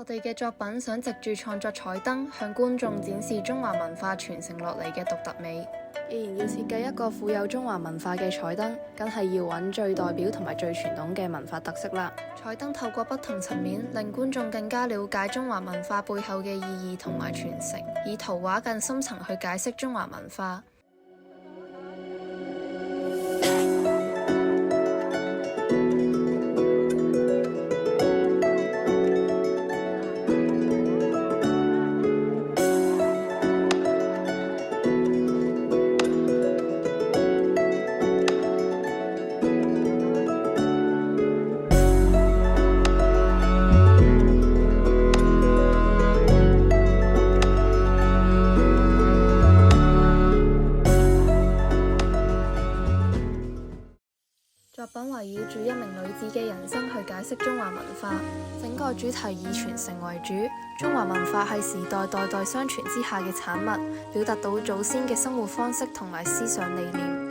我哋嘅作品想藉住創作彩燈，向觀眾展示中華文化傳承落嚟嘅獨特美。既然要設計一個富有中華文化嘅彩燈，梗係要揾最代表同埋最傳統嘅文化特色啦。彩燈透過不同層面，令觀眾更加了解中華文化背後嘅意義同埋傳承，以圖畫更深層去解釋中華文化。作品圍繞住一名女子嘅人生去解釋中華文化，整個主題以傳承為主。中華文化係時代代代相傳之下嘅產物，表達到祖先嘅生活方式同埋思想理念。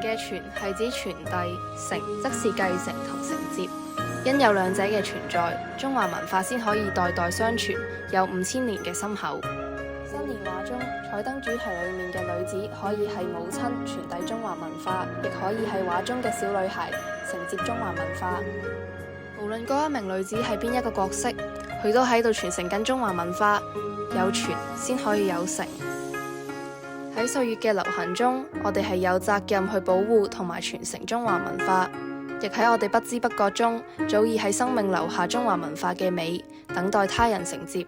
嘅傳係指傳遞，承則是繼承同承接。因有兩者嘅存在，中華文化先可以代代相傳，有5000年嘅深厚。新年畫中，彩燈主題裏面嘅女子可以係母親傳遞中華文化，亦可以係畫中嘅小女孩承接中華文化。無論嗰一名女子係邊一個角色，佢都喺度傳承緊中華文化。有傳先可以有承。喺歲月嘅流行中，我哋係有責任去保護同埋傳承中華文化，亦喺我哋不知不覺中，早已喺生命留下中華文化嘅美，等待他人承接。